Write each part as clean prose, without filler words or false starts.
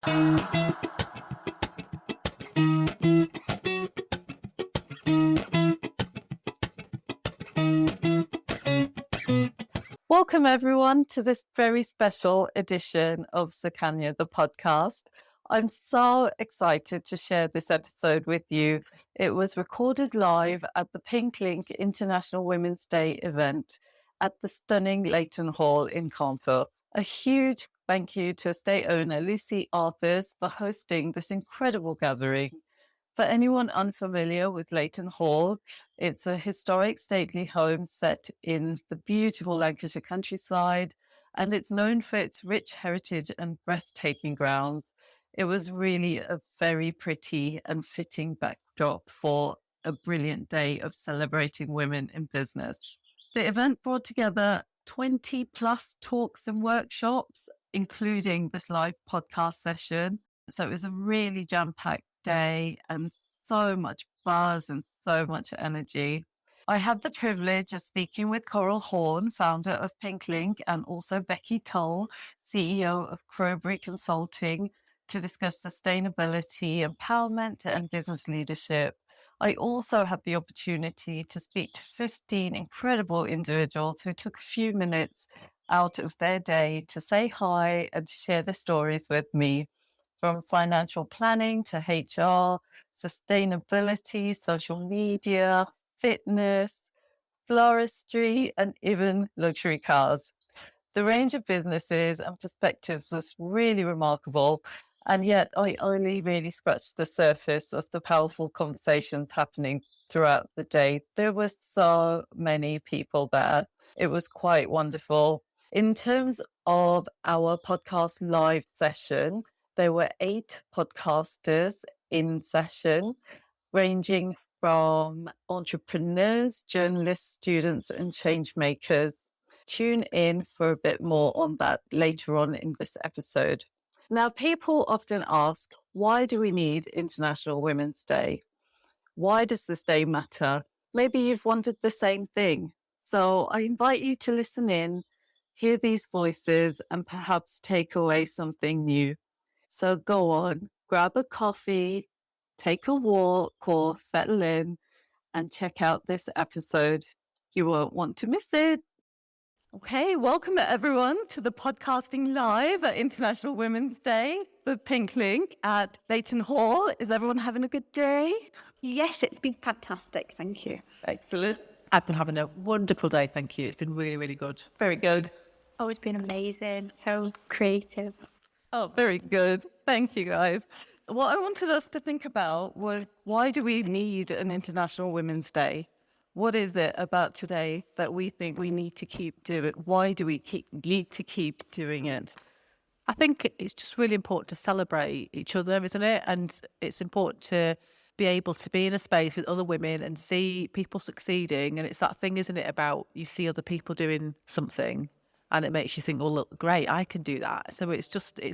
Welcome everyone to this very special edition of Sukanya, the podcast. I'm so excited to share this episode with you. It was recorded live at the Pink Link International Women's Day event at the stunning Leighton Hall in Carnforth. A huge thank you to estate owner Lucy Arthurs for hosting this incredible gathering. For anyone unfamiliar with Leighton Hall, it's a historic stately home set in the beautiful Lancashire countryside, and it's known for its rich heritage and breathtaking grounds. It was really a very pretty and fitting backdrop for a brilliant day of celebrating women in business. The event brought together 20 plus talks and workshops, including this live podcast session. So it was a really jam-packed day and so much buzz and so much energy. I had the privilege of speaking with Coral Horn, founder of Pink Link, and also Becky Toal, CEO of Crowborough Consulting, to discuss sustainability, empowerment, and business leadership. I also had the opportunity to speak to 15 incredible individuals who took a few minutes out of their day to say hi and to share their stories with me. From financial planning to HR, sustainability, social media, fitness, floristry, and even luxury cars. The range of businesses and perspectives was really remarkable, and yet I only really scratched the surface of the powerful conversations happening throughout the day. There were so many people there. It was quite wonderful. In terms of our podcast live session, there were 8 podcasters in session, ranging from entrepreneurs, journalists, students, and changemakers. Tune in for a bit more on that later on in this episode. Now, people often ask, why do we need International Women's Day? Why does this day matter? Maybe you've wondered the same thing. So I invite you to listen in, hear these voices, and perhaps take away something new. So go on, grab a coffee, take a walk, or settle in and check out this episode. You won't want to miss it. Okay, welcome everyone to the podcasting live at International Women's Day, the Pink Link at Leighton Hall. Is everyone having a good day? Yes, it's been fantastic. Thank you. Excellent. I've been having a wonderful day, thank you. It's been really, really good. Very good. Oh, it's been amazing. So creative. Oh, very good. Thank you, guys. What I wanted us to think about was, why do we need an International Women's Day? What is it about today that we think we need to keep doing? Why do we need to keep doing it? I think it's just really important to celebrate each other, isn't it? And it's important to be able to be in a space with other women and see people succeeding. And it's that thing, isn't it, about you see other people doing something and it makes you think, oh, look, great, I can do that. So it's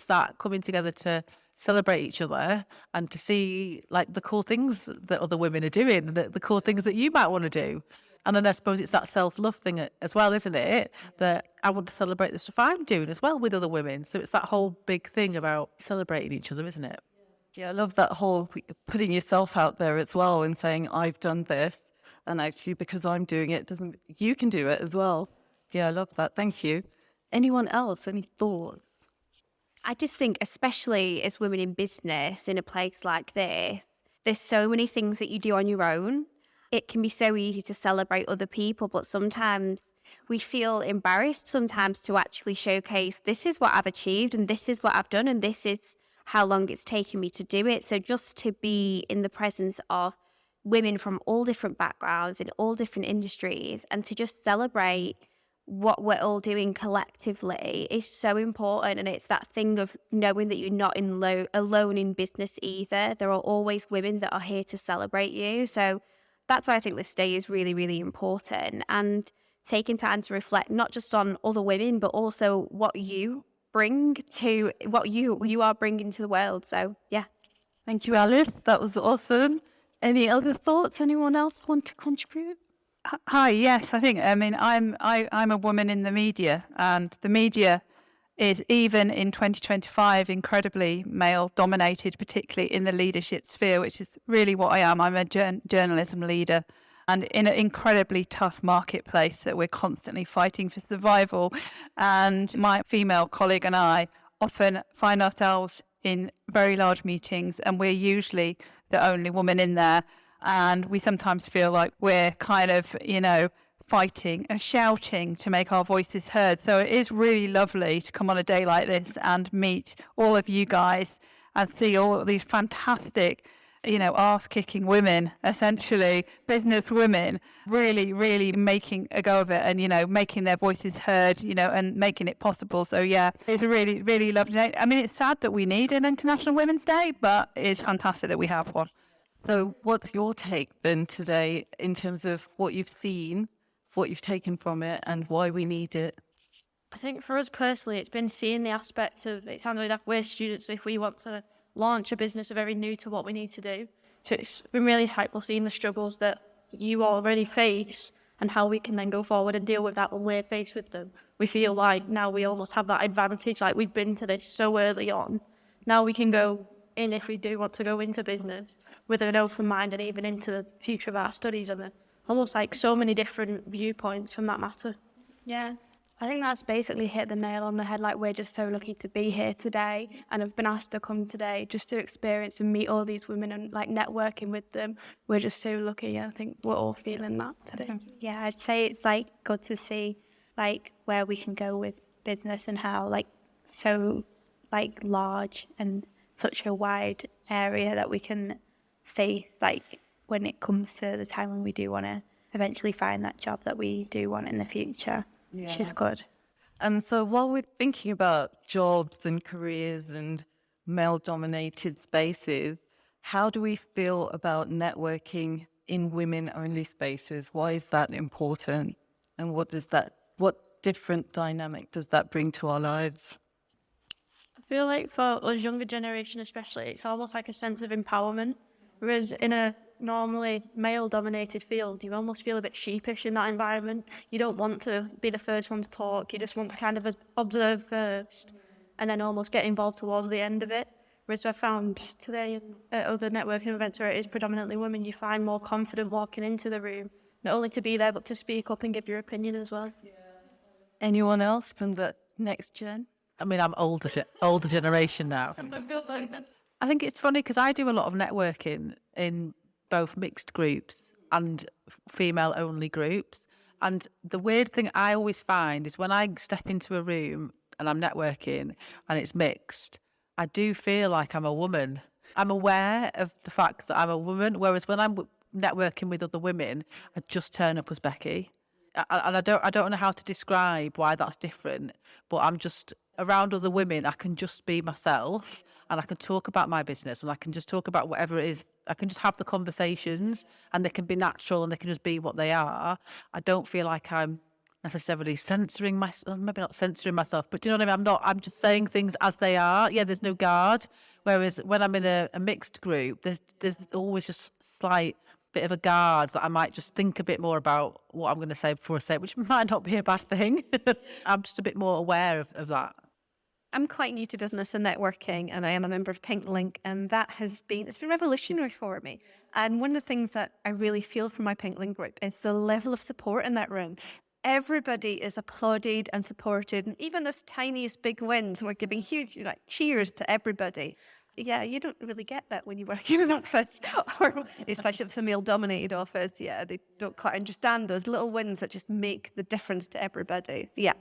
that coming together to celebrate each other and to see like the cool things that other women are doing, the cool things that you might want to do. And then I suppose it's that self-love thing as well, isn't it? That I want to celebrate the stuff I'm doing as well with other women. So it's that whole big thing about celebrating each other, isn't it? Yeah, I love that whole putting yourself out there as well and saying, I've done this. And actually, because I'm doing it, you can do it as well. Yeah, I love that. Thank you. Anyone else? Any thoughts? I just think, especially as women in business in a place like this, there's so many things that you do on your own. It can be so easy to celebrate other people, but sometimes we feel embarrassed sometimes to actually showcase, this is what I've achieved and this is what I've done and this is how long it's taken me to do it. So just to be in the presence of women from all different backgrounds in all different industries and to just celebrate what we're all doing collectively is so important. And it's that thing of knowing that you're not alone in business either. There are always women that are here to celebrate you. So that's why I think this day is really, really important. And taking time to reflect not just on other women, but also what you bring to what you are bringing to the world. So yeah. Thank you, Alice. That was awesome. Any other thoughts? Anyone else want to contribute? Hi, yes, I'm a woman in the media, and the media is even in 2025 incredibly male dominated, particularly in the leadership sphere, which is really what I am. I'm a journalism leader, and in an incredibly tough marketplace that we're constantly fighting for survival. And my female colleague and I often find ourselves in very large meetings, and we're usually the only woman in there. And we sometimes feel like we're kind of, fighting and shouting to make our voices heard. So it is really lovely to come on a day like this and meet all of you guys and see all of these fantastic, arse-kicking women, essentially, business women, really, really making a go of it and, making their voices heard, and making it possible. So, yeah, it's a really, really lovely day. I mean, it's sad that we need an International Women's Day, but it's fantastic that we have one. So what's your take then today in terms of what you've seen, what you've taken from it, and why we need it? I think for us personally, it's been seeing the aspect of it sounds like we're students, so if we want to launch a business very new to what we need to do. So it's been really helpful seeing the struggles that you already face and how we can then go forward and deal with that when we're faced with them. We feel like now we almost have that advantage, like we've been to this so early on. Now we can go in, if we do want to go into business, with an open mind and even into the future of our studies and almost like so many different viewpoints from that matter. Yeah, I think that's basically hit the nail on the head. Like, we're just so lucky to be here today, and I've been asked to come today just to experience and meet all these women and like networking with them. We're just so lucky. I think we're all feeling that today. Yeah, I'd say it's like good to see like where we can go with business and how like so like large and such a wide area that we can face like when it comes to the time when we do want to eventually find that job that we do want in the future, which is good. And so while we're thinking about jobs and careers and male-dominated spaces, how do we feel about networking in women-only spaces? Why is that important? And what different dynamic does that bring to our lives? I feel like for us younger generation especially, it's almost like a sense of empowerment. Whereas in a normally male-dominated field, you almost feel a bit sheepish in that environment. You don't want to be the first one to talk. You just want to kind of observe first and then almost get involved towards the end of it. Whereas I found today at other networking events where it is predominantly women, you find more confident walking into the room, not only to be there, but to speak up and give your opinion as well. Yeah. Anyone else from the next gen? I mean, I'm older generation now. I think it's funny because I do a lot of networking in both mixed groups and female-only groups. And the weird thing I always find is when I step into a room and I'm networking and it's mixed, I do feel like I'm a woman. I'm aware of the fact that I'm a woman, whereas when I'm networking with other women, I just turn up as Becky. And I don't know how to describe why that's different, but I'm just around other women. I can just be myself, and I can talk about my business, and I can just talk about whatever it is. I can just have the conversations, and they can be natural, and they can just be what they are. I don't feel like I'm necessarily censoring myself. Maybe not censoring myself, but do you know what I mean? I'm just saying things as they are. Yeah, there's no guard. Whereas when I'm in a mixed group, there's always just slight bit of a guard that I might just think a bit more about what I'm going to say before I say it, which might not be a bad thing. I'm just a bit more aware of that. I'm quite new to business and networking, and I am a member of Pink Link, and it's been revolutionary for me. And one of the things that I really feel from my Pink Link group is the level of support in that room. Everybody is applauded and supported, and even those tiniest big wins, we're giving huge cheers to everybody. Yeah, you don't really get that when you work in an office, or especially if it's a male-dominated office. Yeah, they don't quite understand those little wins that just make the difference to everybody. Yeah.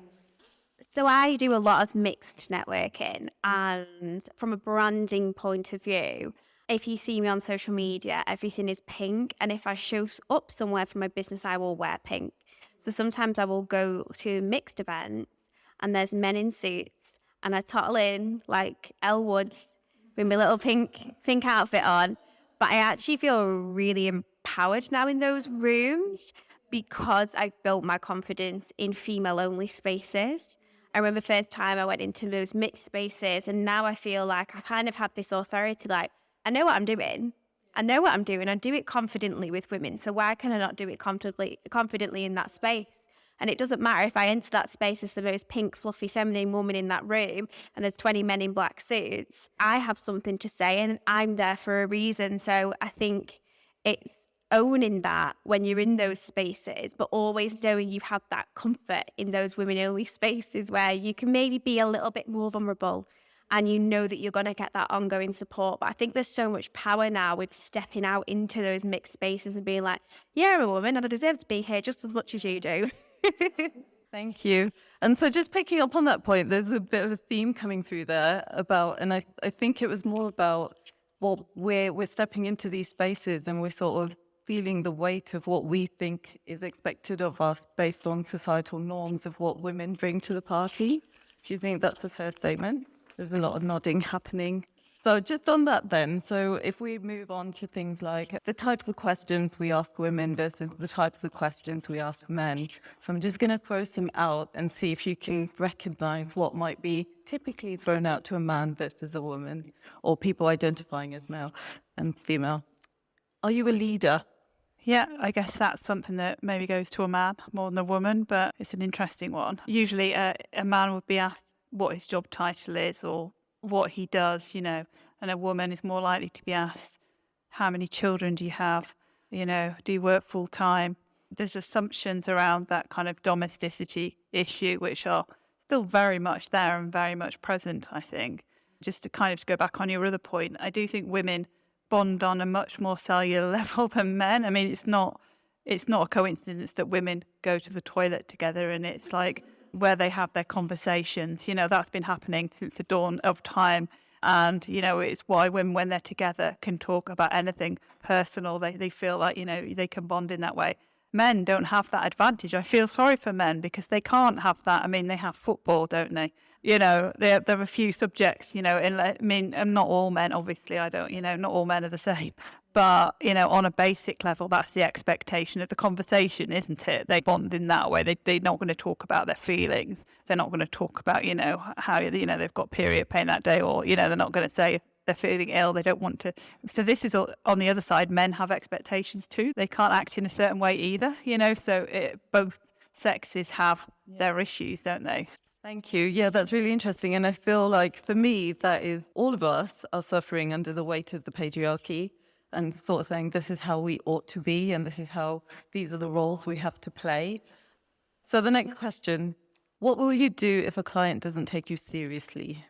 So I do a lot of mixed networking, and from a branding point of view, if you see me on social media, everything is pink, and if I show up somewhere for my business, I will wear pink. So sometimes I will go to mixed events, and there's men in suits, and I toddle in like Elle Woods with my little pink outfit on, but I actually feel really empowered now in those rooms because I've built my confidence in female-only spaces. I remember the first time I went into those mixed spaces, and now I feel like I kind of have this authority, like, I know what I'm doing. I do it confidently with women, so why can I not do it confidently in that space? And it doesn't matter if I enter that space as the most pink, fluffy, feminine woman in that room and there's 20 men in black suits. I have something to say and I'm there for a reason. So I think it's owning that when you're in those spaces, but always knowing you have that comfort in those women-only spaces where you can maybe be a little bit more vulnerable and you know that you're going to get that ongoing support. But I think there's so much power now with stepping out into those mixed spaces and being like, yeah, I'm a woman and I deserve to be here just as much as you do. Thank you. And so just picking up on that point, there's a bit of a theme coming through there about, and I think it was more about, well, we're stepping into these spaces and we're sort of feeling the weight of what we think is expected of us based on societal norms of what women bring to the party. Do you think that's a fair statement? There's a lot of nodding happening. So just on that then, so if we move on to things like the types of questions we ask women versus the types of questions we ask men. So I'm just going to throw some out and see if you can recognize what might be typically thrown out to a man versus a woman, or people identifying as male and female. Are you a leader? Yeah, I guess that's something that maybe goes to a man more than a woman, but it's an interesting one. Usually a man would be asked what his job title is or what he does, and a woman is more likely to be asked, how many children do you have? Do you work full time? There's assumptions around that kind of domesticity issue, which are still very much there and very much present, I think. Just to kind of go back on your other point, I do think women bond on a much more cellular level than men. I mean, it's not a coincidence that women go to the toilet together and it's like where they have their conversations. That's been happening since the dawn of time. And, it's why women, when they're together, can talk about anything personal. They feel like, they can bond in that way. Men don't have that advantage. I feel sorry for men because they can't have that. I mean, they have football, don't they? There are a few subjects, and not all men, obviously, not all men are the same. But, on a basic level, that's the expectation of the conversation, isn't it? They bond in that way. They're not going to talk about their feelings. They're not going to talk about, how, they've got period pain that day, or, they're not going to say they're feeling ill. They don't want to. So this is on the other side. Men have expectations too. They can't act in a certain way either, so both sexes have their issues, don't they? Thank you. Yeah, that's really interesting. And I feel like for me, that is all of us are suffering under the weight of the patriarchy and sort of saying this is how we ought to be and these are the roles we have to play. So the next question, what will you do if a client doesn't take you seriously?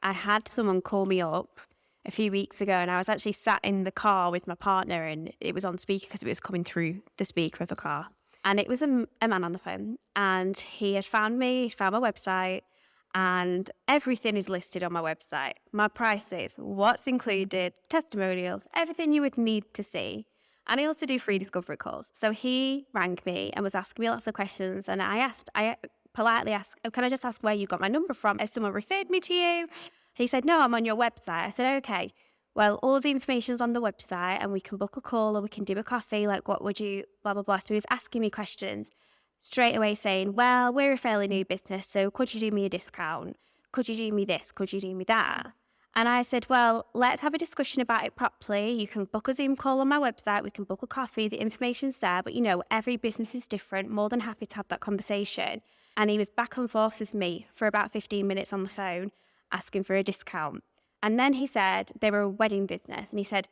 I had someone call me up a few weeks ago and I was actually sat in the car with my partner and it was on speaker because it was coming through the speaker of the car. And it was a man on the phone and he had found me, he found my website and everything is listed on my website. My prices, what's included, testimonials, everything you would need to see. And I also do free discovery calls. So he rang me and was asking me lots of questions and I politely asked, can I just ask where you got my number from? Has someone referred me to you? He said, no, I'm on your website. I said, okay. Well, all the information's on the website and we can book a call or we can do a coffee, like what would you, blah, blah, blah. So he was asking me questions straight away saying, well, we're a fairly new business, so could you do me a discount? Could you do me this? Could you do me that? And I said, well, let's have a discussion about it properly. You can book a Zoom call on my website. We can book a coffee. The information's there. But, every business is different. More than happy to have that conversation. And he was back and forth with me for about 15 minutes on the phone asking for a discount. And then he said they were a wedding business. And he said,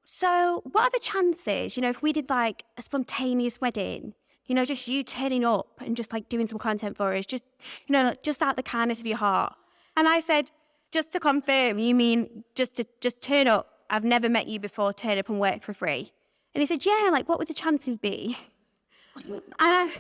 so what are the chances, if we did like a spontaneous wedding, just you turning up and just like doing some content for us, just, just out the kindness of your heart. And I said, just to confirm, you mean just turn up? I've never met you before, turn up and work for free. And he said, yeah, like what would the chances be? And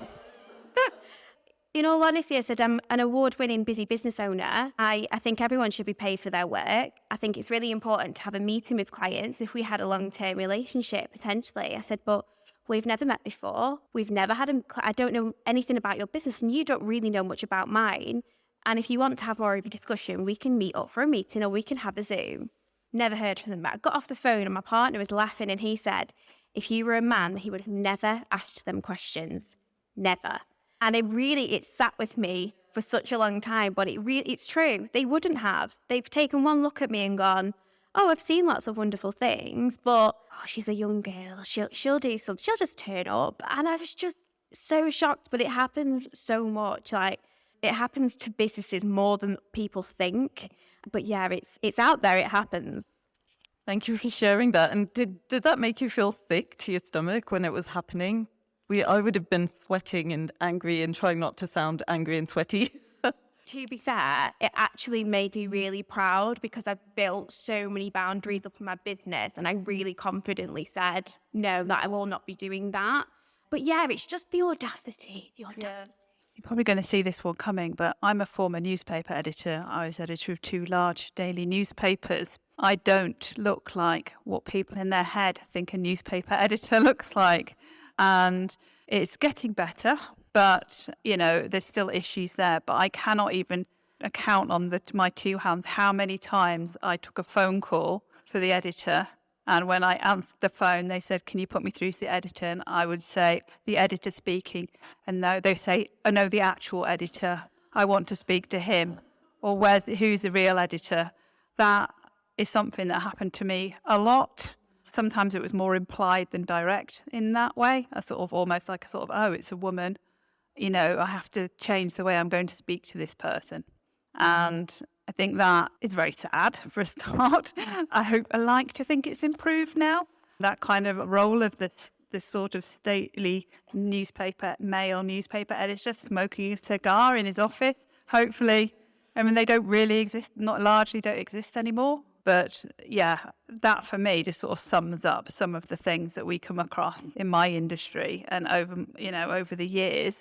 in all honesty, I said, I'm an award-winning busy business owner. I think everyone should be paid for their work. I think it's really important to have a meeting with clients if we had a long-term relationship, potentially. I said, but we've never met before. We've never had I don't know anything about your business and you don't really know much about mine. And if you want to have more of a discussion, we can meet up for a meeting or we can have a Zoom. Never heard from them. I got off the phone and my partner was laughing and he said, if you were a man, he would have never asked them questions. Never. And it sat with me for such a long time, but it's true. They wouldn't have. They've taken one look at me and gone, oh, I've seen lots of wonderful things, but she's a young girl. She'll do something. She'll just turn up. And I was just, so shocked, but it happens so much. Like, it happens to businesses more than people think. But yeah, it's out there. It happens. Thank you for sharing that. And did that make you feel sick to your stomach when it was happening? I would have been sweating and angry and trying not to sound angry and sweaty. To be fair, it actually made me really proud because I've built so many boundaries up in my business, and I really confidently said, no, that I will not be doing that. But yeah, it's just the audacity. Yeah. You're probably going to see this one coming, but I'm a former newspaper editor. I was editor of 2 large daily newspapers. I don't look like what people in their head think a newspaper editor looks like. And it's getting better, but, there's still issues there. But I cannot even count on my 2 hands how many times I took a phone call for the editor. And when I answered the phone, they said, can you put me through to the editor? And I would say, the editor speaking. And no, they say, oh no, the actual editor. I want to speak to him. Or who's the real editor? That is something that happened to me a lot. Sometimes it was more implied than direct in that way. I sort of almost like oh, it's a woman. I have to change the way I'm going to speak to this person. And I think that is very sad for a start. I like to think it's improved now. That kind of role of this sort of stately male newspaper editor smoking a cigar in his office. Hopefully, they don't really exist, largely don't exist anymore. But yeah, that for me just sort of sums up some of the things that we come across in my industry and over the years.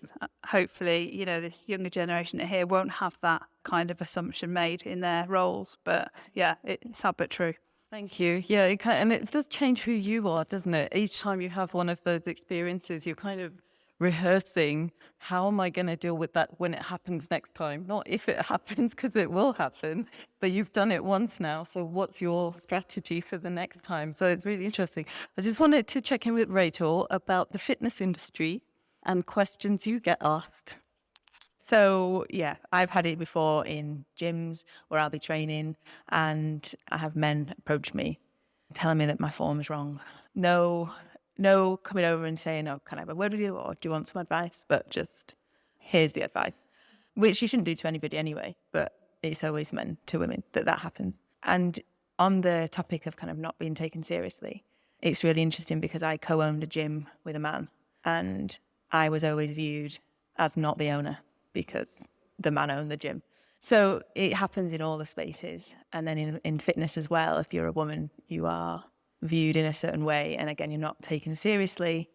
Hopefully, this younger generation here won't have that kind of assumption made in their roles. But yeah, it's sad but true. Thank you. Yeah, and it does change who you are, doesn't it? Each time you have one of those experiences, you're kind of rehearsing, how am I going to deal with that when it happens next time? Not if it happens, because it will happen, but you've done it once now. So what's your strategy for the next time? So it's really interesting. I just wanted to check in with Rachel about the fitness industry and questions you get asked. So, yeah, I've had it before in gyms where I'll be training and I have men approach me telling me that my form is wrong. No coming over and saying, oh, can I have a word with you, or do you want some advice? But just, here's the advice, which you shouldn't do to anybody anyway, but it's always men to women that happens. And on the topic of kind of not being taken seriously, it's really interesting because I co-owned a gym with a man and I was always viewed as not the owner because the man owned the gym. So it happens in all the spaces. And then in fitness as well, if you're a woman, you are viewed in a certain way, and again, you're not taken seriously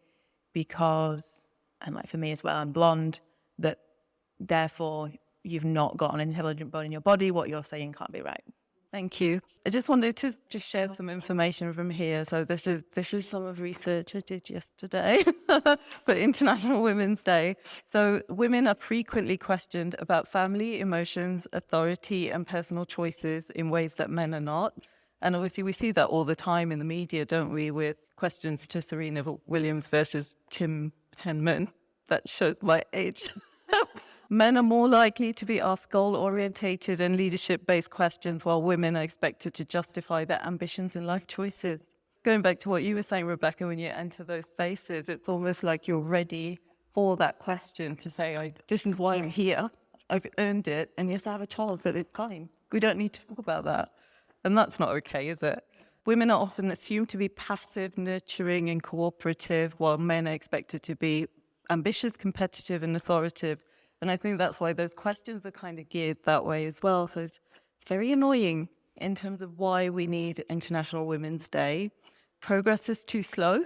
because, and like for me as well, I'm blonde, that therefore you've not got an intelligent bone in your body, what you're saying can't be right. Thank you. I just wanted to just share some information from here. So this is some of the research I did yesterday for International Women's Day. So women are frequently questioned about family, emotions, authority, and personal choices in ways that men are not. And obviously we see that all the time in the media, don't we, with questions to Serena Williams versus Tim Henman. That shows my age. Men are more likely to be asked goal-orientated and leadership-based questions, while women are expected to justify their ambitions and life choices. Going back to what you were saying, Rebecca, when you enter those spaces, it's almost like you're ready for that question to say, this is why I'm here. I've earned it. And yes, I have a child, but it's fine. We don't need to talk about that. And that's not okay, is it? Women are often assumed to be passive, nurturing, and cooperative, while men are expected to be ambitious, competitive, and authoritative. And I think that's why those questions are kind of geared that way as well. So it's very annoying in terms of why we need International Women's Day. Progress is too slow.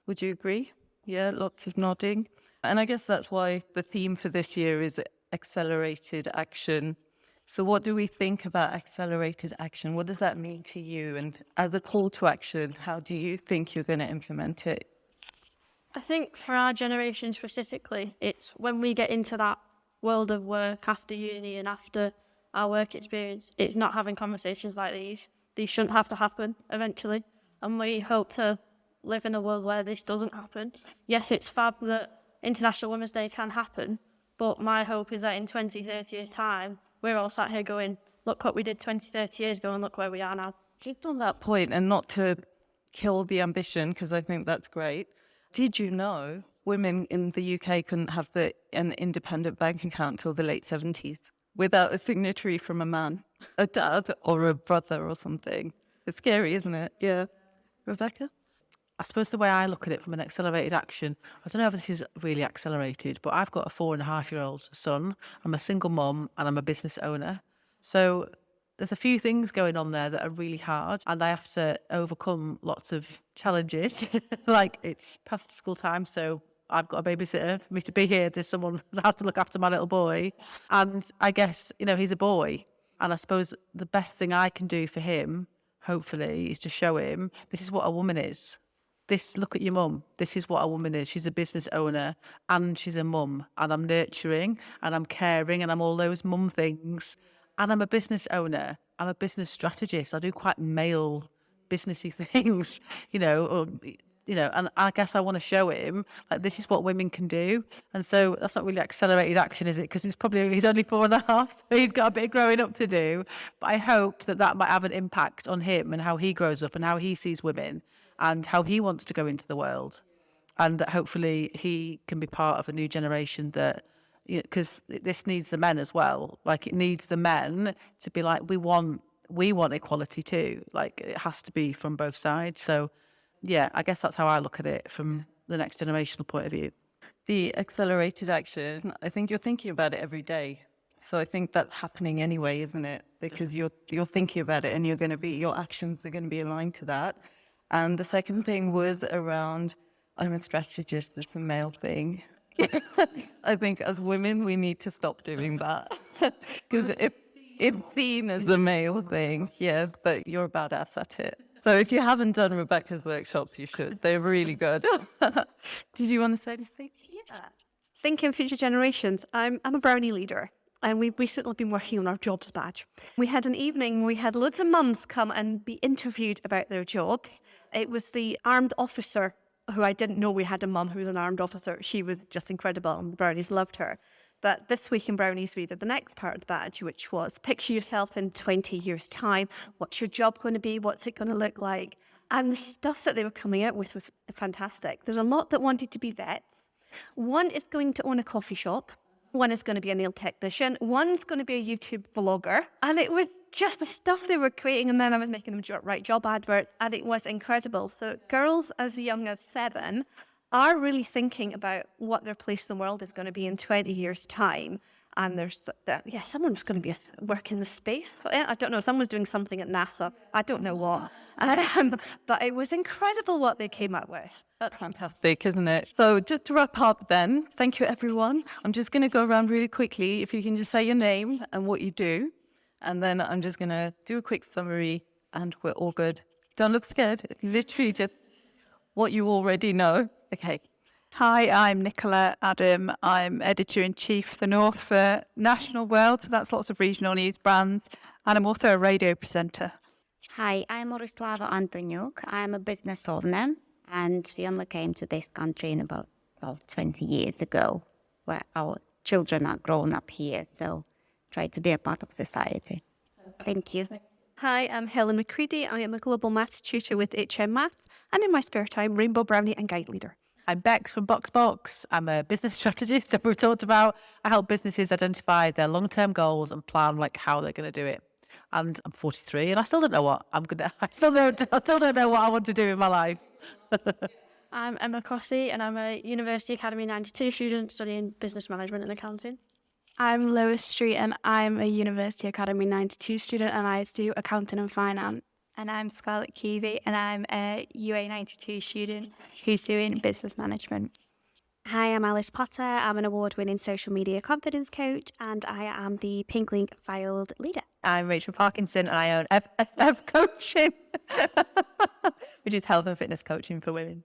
Would you agree? Yeah, lots of nodding. And I guess that's why the theme for this year is accelerated action. So what do we think about accelerated action? What does that mean to you? And as a call to action, how do you think you're going to implement it? I think for our generation specifically, it's when we get into that world of work after uni and after our work experience, it's not having conversations like these. These shouldn't have to happen eventually. And we hope to live in a world where this doesn't happen. Yes, it's fab that International Women's Day can happen, but my hope is that in 20, 30 years' time, we're all sat here going, look what we did 20, 30 years ago and look where we are now. Just on that point, and not to kill the ambition, because I think that's great, did you know women in the UK couldn't have an independent bank account till the late 70s without a signatory from a man, a dad or a brother or something. It's scary, isn't it? Yeah. Rebecca? I suppose the way I look at it from an accelerated action, I don't know if this is really accelerated, but I've got a 4.5-year-old son. I'm a single mum and I'm a business owner. So there's a few things going on there that are really hard, and I have to overcome lots of challenges. Like, it's past school time, so I've got a babysitter. For me to be here, there's someone that has to look after my little boy. And I guess, he's a boy. And I suppose the best thing I can do for him, hopefully, is to show him this is what a woman is. Look at your mum. This is what a woman is. She's a business owner and she's a mum. And I'm nurturing and I'm caring and I'm all those mum things. And I'm a business owner. I'm a business strategist. I do quite male businessy things, and I guess I want to show him like this is what women can do. And so that's not really accelerated action, is it? Because he's only 4.5, so he's got a bit of growing up to do. But I hope that might have an impact on him and how he grows up and how he sees women and how he wants to go into the world. And that hopefully he can be part of a new generation that, because this needs the men as well. Like, it needs the men to be like, we want equality too. Like, it has to be from both sides. So yeah, I guess that's how I look at it from the next generational point of view. The accelerated action, I think you're thinking about it every day. So I think that's happening anyway, isn't it? Because you're thinking about it and your actions are going to be aligned to that. And the second thing was around, I'm a strategist, it's a male thing. I think as women, we need to stop doing that. Because it's seen as a male thing, yeah, but you're a badass at it. So if you haven't done Rebecca's workshops, you should. They're really good. Did you want to say anything? Yeah. Thinking future generations, I'm a Brownie leader. And we've recently been working on our jobs badge. We had an evening, we had loads of mums come and be interviewed about their jobs. It was the armed officer, who I didn't know we had a mum who was an armed officer. She was just incredible and the Brownies loved her. But this week in Brownies, we did the next part of the badge, which was picture yourself in 20 years' time. What's your job going to be? What's it going to look like? And the stuff that they were coming out with was fantastic. There's a lot that wanted to be vets. One is going to own a coffee shop. One is going to be a nail technician. One's going to be a YouTube vlogger. And it was just the stuff they were creating. And then I was making them write job adverts. And it was incredible. So girls as young as 7 are really thinking about what their place in the world is going to be in 20 years' time. And there's someone's going to be working in the space. I don't know. Someone's doing something at NASA. I don't know what. But it was incredible what they came up with. That's fantastic, isn't it? So just to wrap up then, thank you everyone. I'm just going to go around really quickly. If you can just say your name and what you do. And then I'm just going to do a quick summary and we're all good. Don't look scared. It's literally just what you already know. Okay. Hi, I'm Nicola Adam. I'm Editor-in-Chief for North for National World, so that's lots of regional news brands, and I'm also a radio presenter. Hi, I'm Morislava Antoniuk. I'm a business owner, and we only came to this country in about 20 years ago, where our children are grown up here, so try to be a part of society. Thank you. Hi, I'm Helen McCready. I am a global maths tutor with HM Maths, and in my spare time, Rainbow Brownie and Guide Leader. I'm Bex from BoxBox. I'm a business strategist that we've talked about. I help businesses identify their long-term goals and plan how they're going to do it. And I'm 43 and I still don't know what I'm going to, I still don't know what I want to do in my life. I'm Emma Cossey and I'm a University Academy 92 student studying business management and accounting. I'm Lois Street and I'm a University Academy 92 student and I do accounting and finance. And I'm Scarlett Keevy and I'm a UA 92 student who's doing business management. Hi, I'm Alice Potter. I'm an award-winning social media confidence coach and I am the Pink Link Filed leader. I'm Rachel Parkinson and I own FFF Coaching, which is health and fitness coaching for women.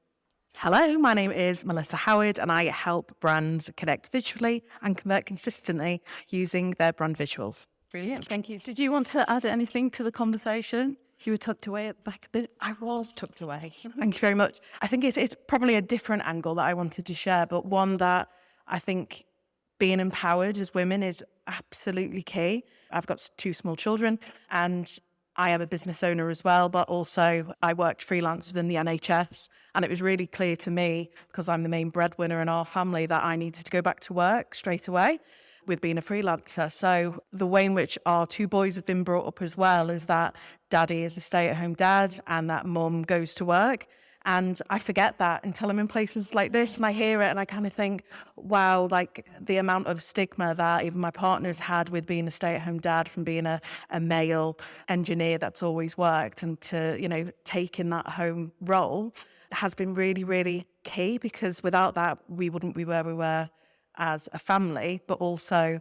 Hello, my name is Melissa Howard and I help brands connect visually and convert consistently using their brand visuals. Brilliant, thank you. Did you want to add anything to the conversation? You were tucked away at the back a bit. I was tucked away. Thank you very much. I think it's probably a different angle that I wanted to share, but one that I think being empowered as women is absolutely key. I've got 2 small children and I am a business owner as well, but also I worked freelance within the NHS And it was really clear to me, because I'm the main breadwinner in our family, that I needed to go back to work straight away with being a freelancer. So the way in which our two boys have been brought up as well is that daddy is a stay-at-home dad and that mum goes to work. And I forget that until I'm in places like this and I hear it and I kind of think, wow, like the amount of stigma that even my partner's had with being a stay-at-home dad from being a male engineer that's always worked and to, you know, taking that home role has been really, really key, because without that, we wouldn't be where we were as a family, but also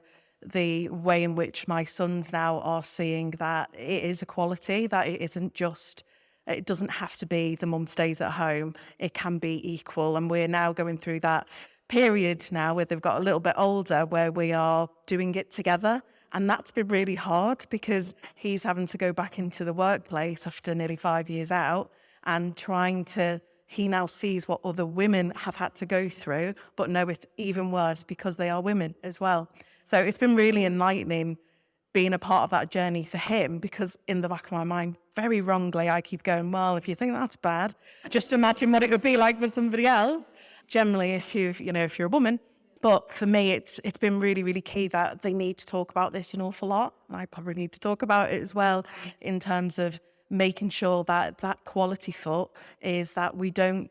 the way in which my sons now are seeing that it is equality, that it isn't just, it doesn't have to be the mum stays at home, it can be equal. And we're now going through that period now where they've got a little bit older where we are doing it together. And that's been really hard because he's having to go back into the workplace after nearly 5 years out and trying to, he now sees what other women have had to go through, but no, it's even worse because they are women as well. So it's been really enlightening being a part of that journey for him, because in the back of my mind, very wrongly, I keep going, well, if you think that's bad, just imagine what it would be like for somebody else. Generally, if you're a woman. But for me, it's been really, really key that they need to talk about this an awful lot. I probably need to talk about it as well in terms of making sure that that quality thought is that we don't,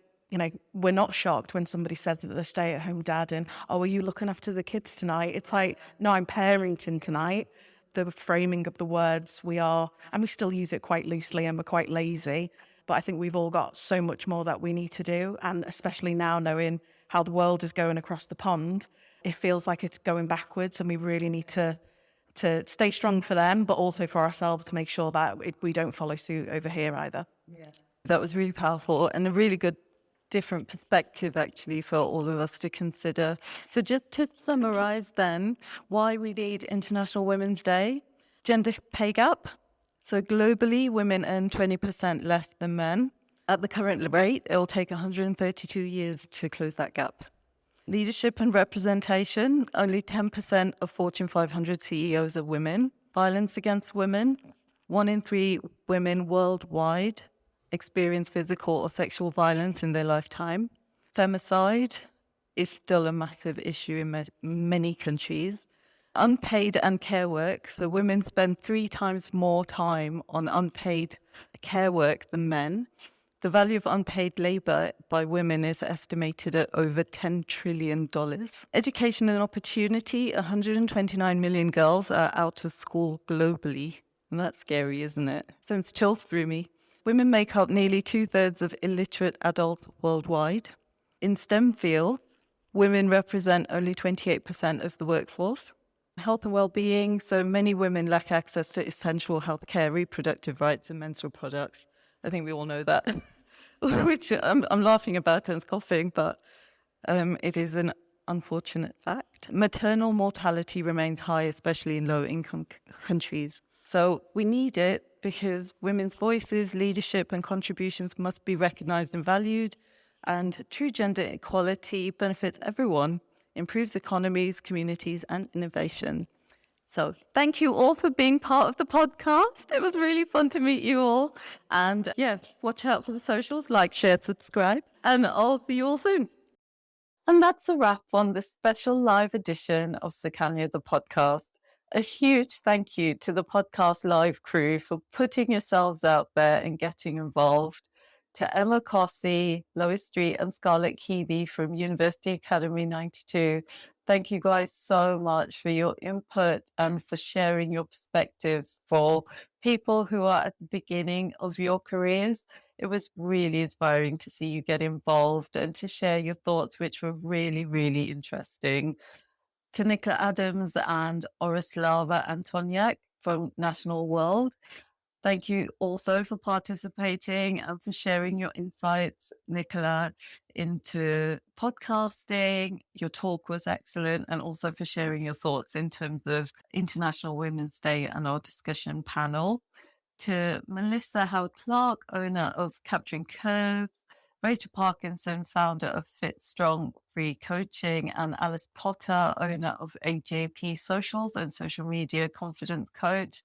we're not shocked when somebody says that they're stay-at-home dad and, oh, are you looking after the kids tonight? It's like, no, I'm parenting tonight. The framing of the words we are, and we still use it quite loosely and we're quite lazy, but I think we've all got so much more that we need to do. And especially now knowing how the world is going across the pond, it feels like it's going backwards, and we really need to stay strong for them, but also for ourselves to make sure that we don't follow suit over here either. Yeah, that was really powerful and a really good different perspective actually for all of us to consider. So just to summarize then, why we need International Women's Day: gender pay gap. So globally, women earn 20% less than men. At the current rate, it will take 132 years to close that gap. Leadership and representation: only 10% of Fortune 500 CEOs are women. Violence against women: 1 in 3 women worldwide experience physical or sexual violence in their lifetime. Femicide is still a massive issue in many countries. Unpaid and care work: so women spend 3 times more time on unpaid care work than men. The value of unpaid labour by women is estimated at over $10 trillion. Education and opportunity: 129 million girls are out of school globally. And that's scary, isn't it? Sends chills through me. Women make up nearly 2/3 of illiterate adults worldwide. In STEM fields, women represent only 28% of the workforce. Health and well-being: so many women lack access to essential healthcare, reproductive rights and menstrual products. I think we all know that, which I'm laughing about and coughing, but it is an unfortunate fact. Maternal mortality remains high, especially in low-income countries. So we need it because women's voices, leadership and contributions must be recognised and valued, and true gender equality benefits everyone, improves economies, communities and innovation. So thank you all for being part of the podcast. It was really fun to meet you all. And yes, watch out for the socials, like, share, subscribe, and I'll see you all soon. And that's a wrap on this special live edition of Sukanya, the podcast. A huge thank you to the podcast live crew for putting yourselves out there and getting involved. To Emma Cossey, Lois Street and Scarlett Keavy from University Academy 92. Thank you guys so much for your input and for sharing your perspectives for people who are at the beginning of your careers. It was really inspiring to see you get involved and to share your thoughts, which were really, really interesting. To Nicola Adams and Orislava Antoniak from National World, thank you also for participating and for sharing your insights, Nicola, into podcasting. Your talk was excellent, and also for sharing your thoughts in terms of International Women's Day and our discussion panel. To Melissa Howard-Clark, owner of Capturing Curves, Rachel Parkinson, founder of Fit Strong Free Coaching, and Alice Potter, owner of AJP Socials and social media confidence coach.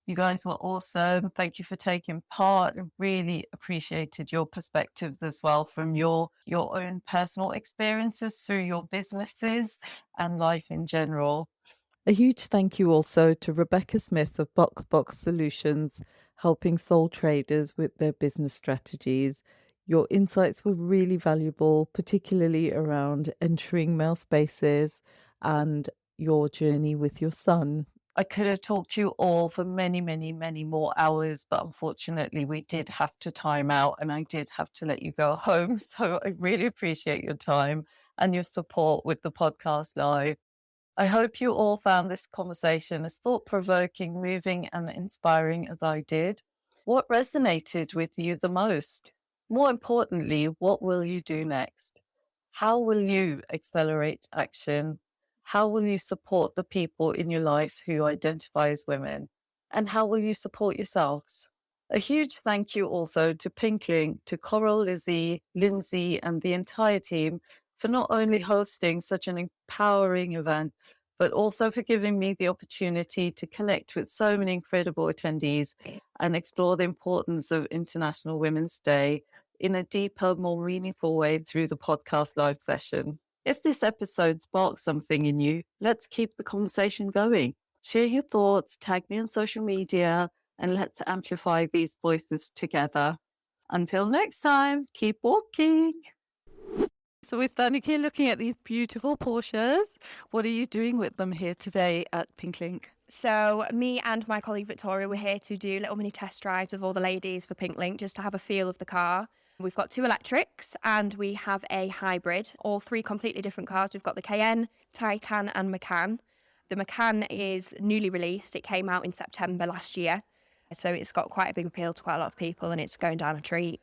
You guys were awesome. Thank you for taking part. I really appreciated your perspectives as well from your own personal experiences through your businesses and life in general. A huge thank you also to Rebecca Smith of Box Solutions, helping sole traders with their business strategies. Your insights were really valuable, particularly around entering male spaces and your journey with your son. I could have talked to you all for many, many, many more hours, but unfortunately we did have to time out and I did have to let you go home. So I really appreciate your time and your support with the podcast live. I hope you all found this conversation as thought-provoking, moving and inspiring as I did. What resonated with you the most? More importantly, what will you do next? How will you accelerate action? How will you support the people in your lives who identify as women? And how will you support yourselves? A huge thank you also to Pinklink, to Coral, Lizzie, Lindsay, and the entire team for not only hosting such an empowering event, but also for giving me the opportunity to connect with so many incredible attendees and explore the importance of International Women's Day in a deeper, more meaningful way through the podcast live session. If this episode sparks something in you, let's keep the conversation going. Share your thoughts, tag me on social media, and let's amplify these voices together. Until next time, keep walking. So we're standing here looking at these beautiful Porsches. What are you doing with them here today at Pinklink? So me and my colleague Victoria were here to do little mini test drives of all the ladies for Pinklink, just to have a feel of the car. We've got 2 electrics and we have a hybrid, all 3 completely different cars. We've got the Cayenne, Taycan and Macan. The Macan is newly released. It came out in September last year. So it's got quite a big appeal to quite a lot of people and it's going down a treat.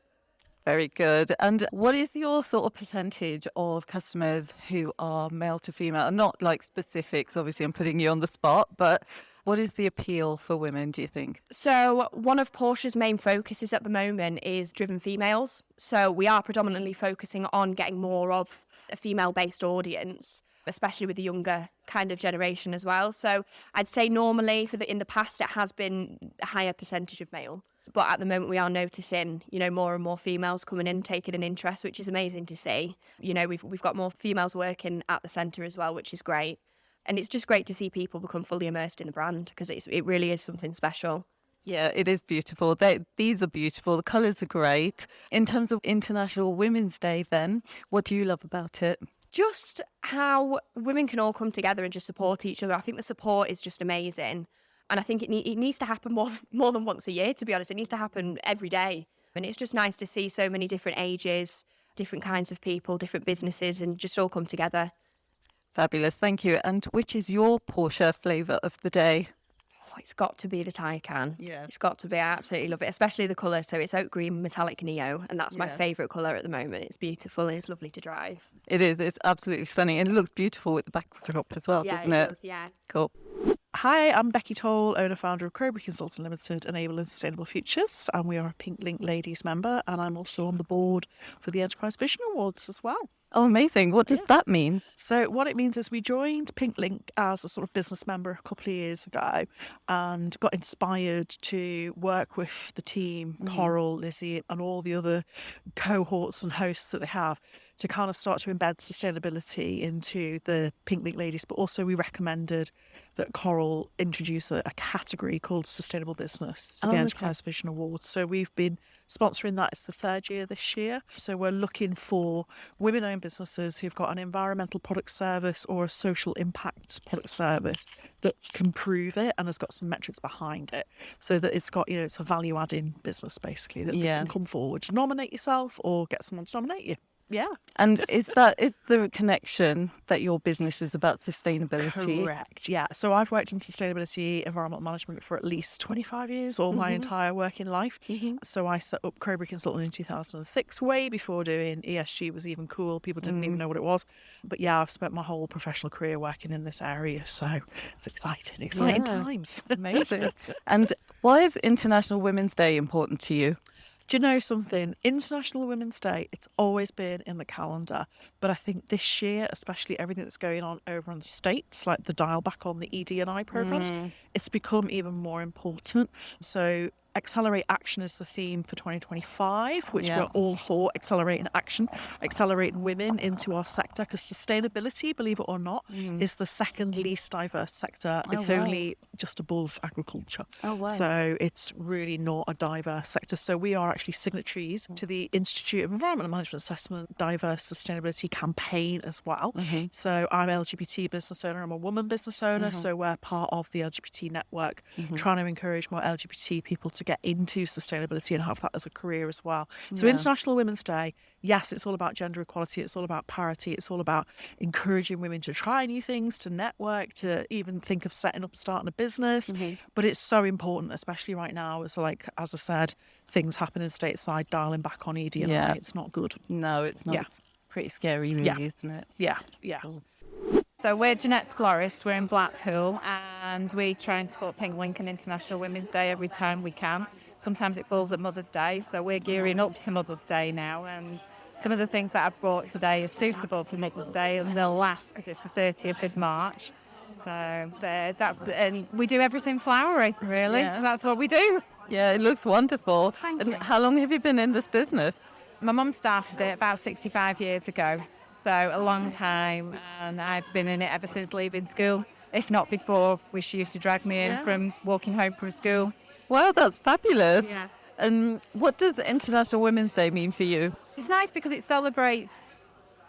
Very good. And what is your sort of percentage of customers who are male to female? Not like specifics, obviously I'm putting you on the spot, but what is the appeal for women, do you think? So one of Porsche's main focuses at the moment is driven females. So we are predominantly focusing on getting more of a female-based audience, especially with the younger kind of generation as well. So I'd say normally in the past it has been a higher percentage of male. But at the moment we are noticing, more and more females coming in, taking an interest, which is amazing to see. We've got more females working at the centre as well, which is great. And it's just great to see people become fully immersed in the brand because it really is something special. Yeah, it is beautiful. These are beautiful. The colours are great. In terms of International Women's Day then, what do you love about it? Just how women can all come together and just support each other. I think the support is just amazing. And I think it needs to happen more than once a year, to be honest. It needs to happen every day. And it's just nice to see so many different ages, different kinds of people, different businesses, and just all come together. Fabulous, thank you. And which is your Porsche flavour of the day? Oh, it's got to be the Taycan. Yeah. It's got to be. I absolutely love it, especially the colour. So it's oak green metallic neo, and that's my Yeah. favourite colour at the moment. It's beautiful and it's lovely to drive. It is, it's absolutely stunning. And it looks beautiful with the backdrop as well, Yeah, doesn't it it? does, yeah. Cool. Hi, I'm Becky Toal, owner-founder of Crowborough Consulting Limited, enabling sustainable futures, and we are a Pinklink Ladies member, and I'm also on the board for the Enterprise Vision Awards as well. Oh, amazing. What does that mean? So what it means is we joined Pinklink as a sort of business member a couple of years ago and got inspired to work with the team, Coral, Lizzie, and all the other cohorts and hosts that they have to kind of start to embed sustainability into the Pinklink Ladies. But also we recommended that Coral introduce a category called Sustainable Business to the Enterprise Vision Awards. So we've been sponsoring that. It's the 3rd year this year. So we're looking for women-owned businesses who've got an environmental product service or a social impact product service that can prove it and has got some metrics behind it, so that it's got, it's a value-adding business basically that can come forward, nominate yourself or get someone to nominate you. Yeah. And is the connection that your business is about sustainability? Correct, yeah. So I've worked in sustainability, environmental management for at least 25 years, all my entire working life. So I set up Crowborough Consulting in 2006, way before doing ESG was even cool. People didn't even know what it was. But yeah, I've spent my whole professional career working in this area. So it's exciting times. Amazing. And why is International Women's Day important to you? Do you know something? International Women's Day, it's always been in the calendar. But I think this year, especially everything that's going on over in the States, like the dial back on the ED&I programs, it's become even more important. So Accelerate Action is the theme for 2025, which we're all for. Accelerating action, accelerating women into our sector, because sustainability, believe it or not, is the second least diverse sector. It's only just above agriculture. So it's really not a diverse sector. So we are actually signatories to the Institute of Environmental Management Assessment Diverse Sustainability campaign as well. So I'm an LGBT business owner, I'm a woman business owner, so we're part of the LGBT network, trying to encourage more LGBT people to get into sustainability and have that as a career as well. So International Women's Day, yes, it's all about gender equality, it's all about parity, it's all about encouraging women to try new things, to network, to even think of setting up, starting a business. But it's so important, especially right now, as like, as I said, things happening stateside, dialing back on ED&I, it's not good. No, it's not. It's pretty scary, really, isn't it? Yeah. So we're Jeanette's Florists, we're in Blackpool, and we try and support Pink Lincoln International Women's Day every time we can. Sometimes it falls at Mother's Day, so we're gearing up to Mother's Day now, and some of the things that I've brought today are suitable for Mother's Day, and they'll last because it's the 30th of March. So and we do everything flowery, really. That's what we do. Yeah, it looks wonderful. And how long have you been in this business? My mum started it about 65 years ago. So a long time, and I've been in it ever since leaving school, if not before, which she used to drag me in from walking home from school. Wow, that's fabulous. And what does International Women's Day mean for you? It's nice because it celebrates,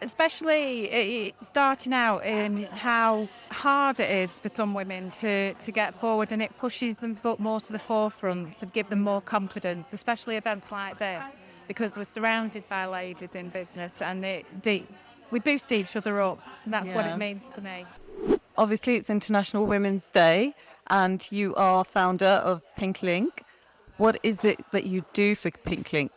especially starting out, in how hard it is for some women to get forward, and it pushes them more to the forefront to give them more confidence, especially events like this, because we're surrounded by ladies in business, and we boost each other up, and that's what it means to me. Obviously, it's International Women's Day, and you are founder of Pink Link. What is it that you do for Pink Link?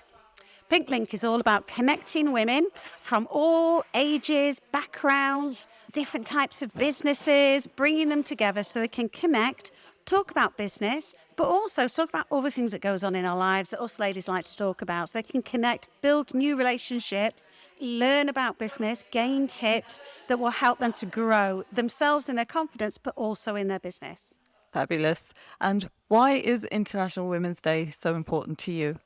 Pink Link is all about connecting women from all ages, backgrounds, different types of businesses, bringing them together so they can connect, talk about business, but also talk about other things that goes on in our lives that us ladies like to talk about, so they can connect, build new relationships, learn about business, gain tips that will help them to grow themselves in their confidence, but also in their business. Fabulous. And why is International Women's Day so important to you?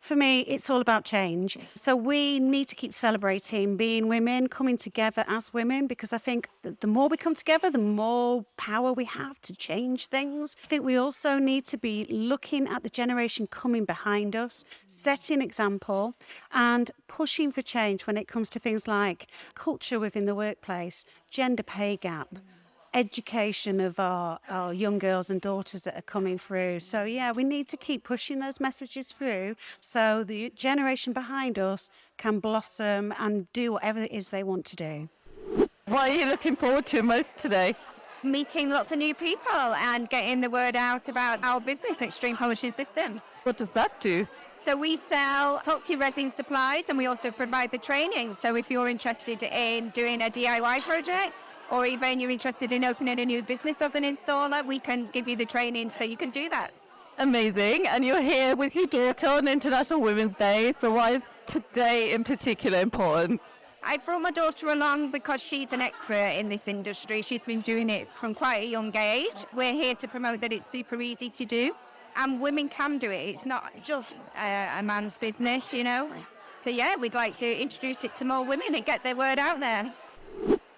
For me, it's all about change. So we need to keep celebrating being women, coming together as women, because I think the more we come together, the more power we have to change things. I think we also need to be looking at the generation coming behind us, setting example and pushing for change when it comes to things like culture within the workplace, gender pay gap, education of our young girls and daughters that are coming through. So we need to keep pushing those messages through so the generation behind us can blossom and do whatever it is they want to do. What are you looking forward to most today? Meeting lots of new people and getting the word out about our business, Extreme Polishing System. What does that do? So we sell epoxy resin supplies, and we also provide the training. So if you're interested in doing a DIY project, or even you're interested in opening a new business as an installer, we can give you the training so you can do that. Amazing. And you're here with your daughter on International Women's Day. So why is today in particular important? I brought my daughter along because she's an expert in this industry. She's been doing it from quite a young age. We're here to promote that it's super easy to do, and women can do it. It's not just a man's business, you know. So we'd like to introduce it to more women and get their word out there.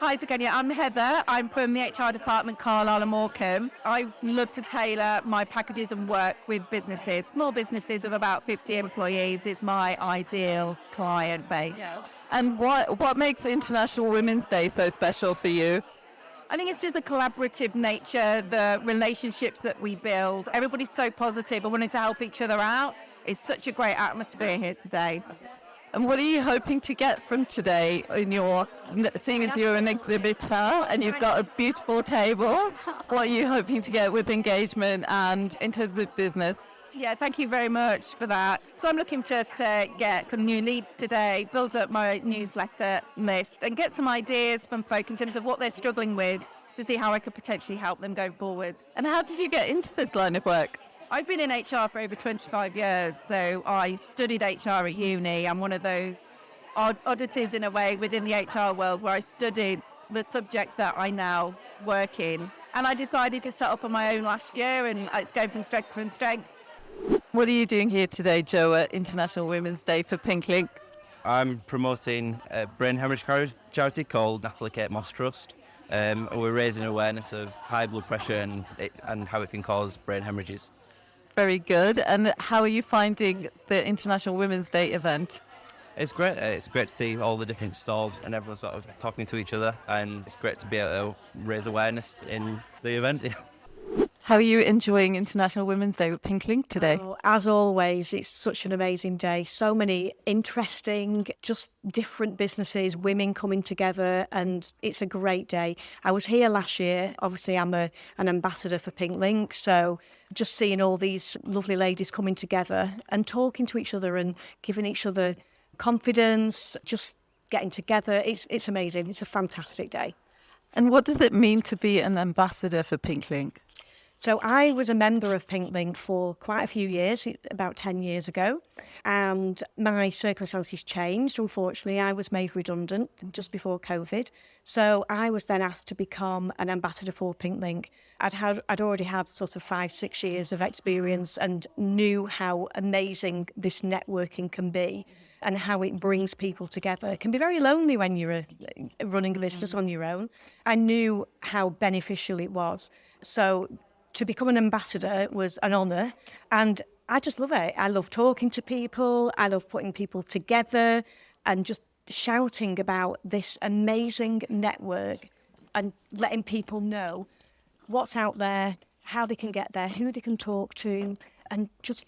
Hi, Sukanya. I'm Heather. I'm from the HR department, Carlisle and Morecambe. I love to tailor my packages and work with businesses. Small businesses of about 50 employees is my ideal client base. Yeah. And what makes International Women's Day so special for you? I think it's just the collaborative nature, the relationships that we build. Everybody's so positive and wanting to help each other out. It's such a great atmosphere here today. And what are you hoping to get from today seeing as you're an exhibitor and you've got a beautiful table? What are you hoping to get with engagement and in terms of business? Yeah, thank you very much for that. So I'm looking to get some new leads today, build up my newsletter list and get some ideas from folk in terms of what they're struggling with to see how I could potentially help them go forward. And how did you get into this line of work? I've been in HR for over 25 years, so I studied HR at uni. I'm one of those oddities in a way within the HR world where I studied the subject that I now work in. And I decided to set up on my own last year, and it's going from strength to strength. What are you doing here today, Joe, at International Women's Day for Pink Link? I'm promoting a brain hemorrhage charity called Natalie Kate Moss Trust. We're raising awareness of high blood pressure and how it can cause brain hemorrhages. Very good. And how are you finding the International Women's Day event? It's great. It's great to see all the different stalls and everyone sort of talking to each other, and it's great to be able to raise awareness in the event. How are you enjoying International Women's Day with Pink Link today? Oh, as always, it's such an amazing day. So many interesting, just different businesses, women coming together, and it's a great day. I was here last year. Obviously, I'm an ambassador for Pink Link, so just seeing all these lovely ladies coming together and talking to each other and giving each other confidence, just getting together. It's amazing. It's a fantastic day. And what does it mean to be an ambassador for Pink Link? So I was a member of Pink Link for quite a few years, about 10 years ago, and my circumstances changed. Unfortunately, I was made redundant just before COVID. So I was then asked to become an ambassador for Pink Link. I'd already had sort of 5-6 years of experience and knew how amazing this networking can be and how it brings people together. It can be very lonely when you're running a business on your own. I knew how beneficial it was. So to become an ambassador was an honour, and I just love it. I love talking to people, I love putting people together and just shouting about this amazing network and letting people know what's out there, how they can get there, who they can talk to, and just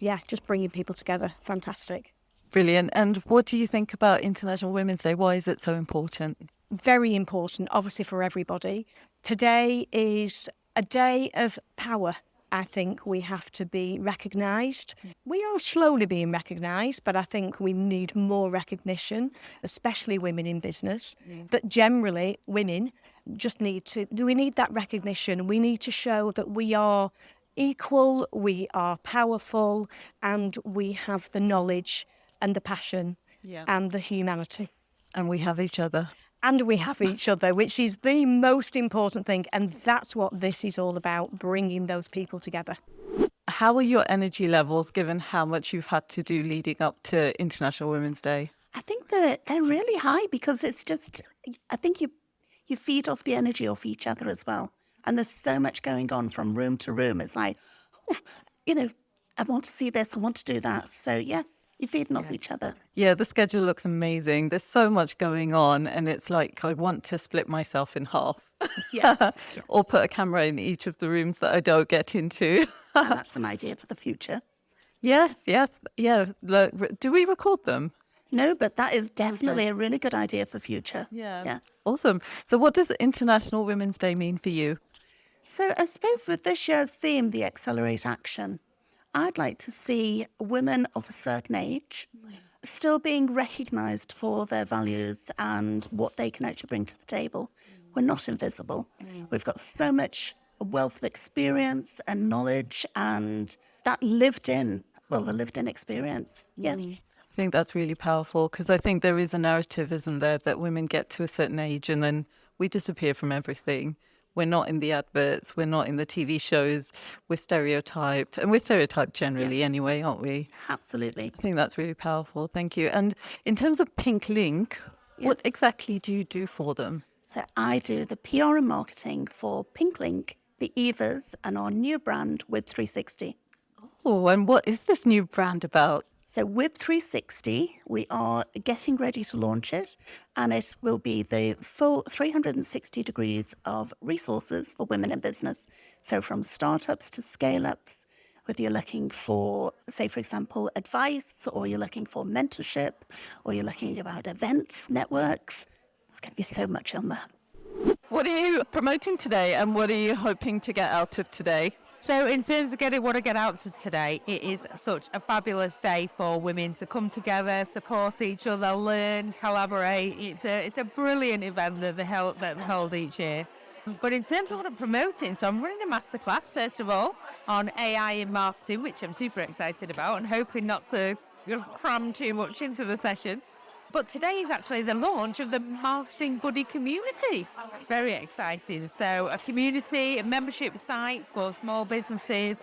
bringing people together. Fantastic. Brilliant. And what do you think about International Women's Day? Why is it so important? Very important, obviously, for everybody. Today is a day of power. I think we have to be recognised. We are slowly being recognised, but I think we need more recognition, especially women in business, that generally women just need that recognition. We need to show that we are equal, we are powerful, and we have the knowledge and the passion and the humanity. And we have each other. And we have each other, which is the most important thing. And that's what this is all about, bringing those people together. How are your energy levels, given how much you've had to do leading up to International Women's Day? I think they're really high because it's just, I think you feed off the energy of each other as well. And there's so much going on from room to room. It's like, I want to see this, I want to do that. So, yeah. You're feeding off each other. Yeah, the schedule looks amazing. There's so much going on, and it's like I want to split myself in half. Or put a camera in each of the rooms that I don't get into. That's an idea for the future. Yeah. Do we record them? No, but that is definitely a really good idea for future. Yeah. Awesome. So what does International Women's Day mean for you? So I suppose with this year's theme, the Accelerate Action, I'd like to see women of a certain age still being recognised for their values and what they can actually bring to the table. We're not invisible. We've got so much wealth of experience and knowledge and that lived in experience. Yeah. I think that's really powerful because I think there is a narrative, isn't there, that women get to a certain age and then we disappear from everything. We're not in the adverts, we're not in the TV shows, we're stereotyped. And we're stereotyped generally anyway, aren't we? Absolutely. I think that's really powerful. Thank you. And in terms of Pink Link, what exactly do you do for them? So I do the PR and marketing for Pink Link, the Evas, and our new brand, With 360. Oh, and what is this new brand about? So with 360, we are getting ready to launch it, and it will be the full 360 degrees of resources for women in business. So from startups to scale-ups, whether you're looking for, say, for example, advice, or you're looking for mentorship, or you're looking about events, networks, there's going to be so much on that. What are you promoting today, and what are you hoping to get out of today? So in terms of getting what I get out of today, it is such a fabulous day for women to come together, support each other, learn, collaborate. It's a brilliant event that they hold each year. But in terms of what I'm promoting, so I'm running a masterclass, first of all, on AI in marketing, which I'm super excited about and hoping not to cram too much into the session. But today is actually the launch of the Marketing Buddy community. Very exciting. So a community, a membership site for small businesses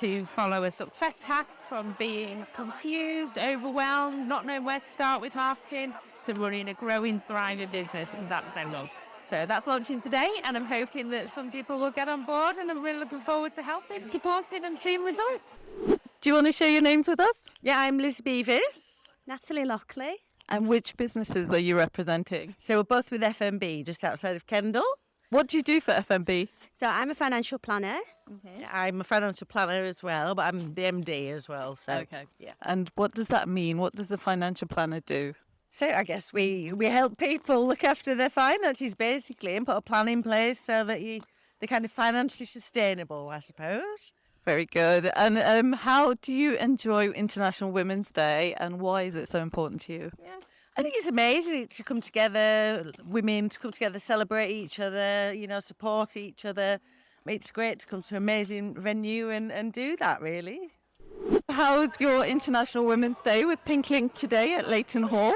to follow a success path from being confused, overwhelmed, not knowing where to start with marketing, to running a growing, thriving business. And that's their love. So that's launching today, and I'm hoping that some people will get on board, and I'm really looking forward to helping, supporting and seeing results. Do you want to share your names with us? Yeah, I'm Liz Beavis. Natalie Lockley. And which businesses are you representing? So we're both with FMB, just outside of Kendal. What do you do for FMB? So I'm a financial planner. I'm a financial planner as well, but I'm the MD as well. So Okay. yeah. And what does that mean? What does a financial planner do? So I guess we help people look after their finances basically and put a plan in place so that they're kind of financially sustainable, I suppose. Very good. And how do you enjoy International Women's Day, and why is it so important to you? Yeah. I think it's amazing to come together, women to come together, celebrate each other, support each other. It's great to come to an amazing venue and do that, really. How's your International Women's Day with Pink Link today at Leighton Hall?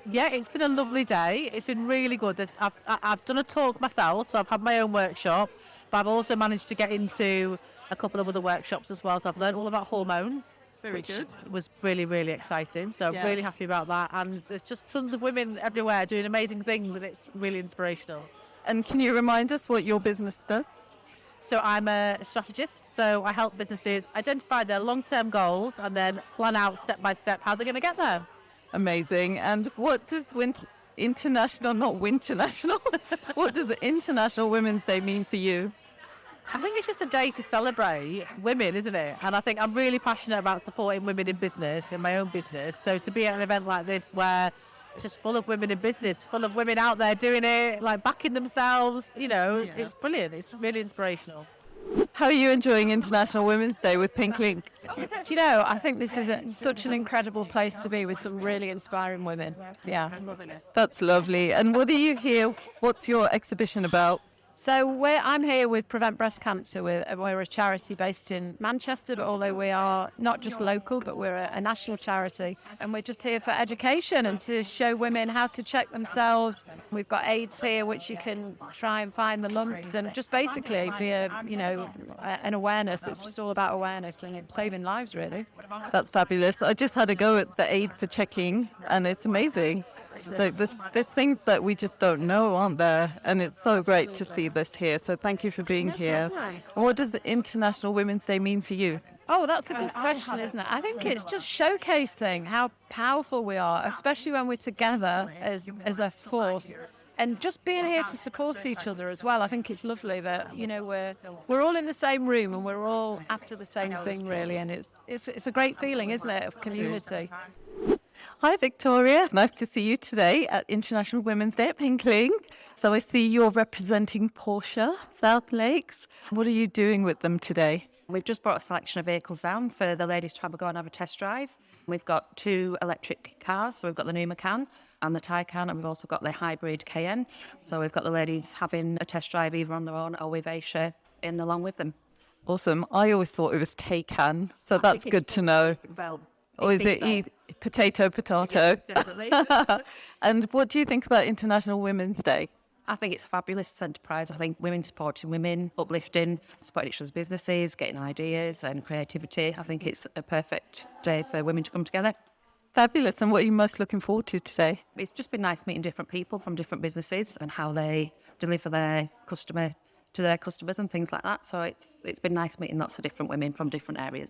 Yeah, it's been a lovely day. It's been really good. I've done a talk myself, so I've had my own workshop, but I've also managed to get into a couple of other workshops as well. So I've learned all about hormones. Which was really, really exciting. So I'm really happy about that. And there's just tons of women everywhere doing amazing things, and it's really inspirational. And can you remind us what your business does? So I'm a strategist. So I help businesses identify their long-term goals and then plan out step by step how they're going to get there. Amazing. And what does International Women's Day mean for you? I think it's just a day to celebrate women, isn't it? And I think I'm really passionate about supporting women in business, in my own business. So to be at an event like this where it's just full of women in business, full of women out there doing it, like backing themselves, it's brilliant. It's really inspirational. How are you enjoying International Women's Day with Pink Link? I think this is such an incredible place to be with some really inspiring women. Yeah. That's lovely. And what do you hear? What's your exhibition about? So I'm here with Prevent Breast Cancer. We're a charity based in Manchester, but although we are not just local, but we're a national charity. And we're just here for education and to show women how to check themselves. We've got aids here, which you can try and find the lumps, and just basically be an awareness. It's just all about awareness and saving lives, really. That's fabulous. I just had a go at the aid for checking, and it's amazing. So there's things that we just don't know, aren't there? And it's so great to see this here. So thank you for being here. And what does the International Women's Day mean for you? Oh, that's a good question, isn't it? I think it's just showcasing how powerful we are, especially when we're together as a force. And just being here to support each other as well. I think it's lovely that we're all in the same room and we're all after the same thing, really. And it's a great feeling, isn't it, of community. Hi Victoria, nice to see you today at International Women's Day at Pink Link. So I see you're representing Porsche South Lakes. What are you doing with them today? We've just brought a selection of vehicles down for the ladies to have a go and have a test drive. We've got 2 electric cars, so we've got the Numa Can and the Taycan, and we've also got the hybrid Cayenne. So we've got the ladies having a test drive either on their own or with Aisha in along with them. Awesome. I always thought it was Taycan, so that's good to know. Or is it potato? Yes, definitely. And what do you think about International Women's Day? I think it's a fabulous enterprise. I think women supporting women, uplifting, supporting each other's businesses, getting ideas and creativity. I think it's a perfect day for women to come together. Fabulous. And what are you most looking forward to today? It's just been nice meeting different people from different businesses and how they deliver their customer to their customers and things like that. So it's been nice meeting lots of different women from different areas.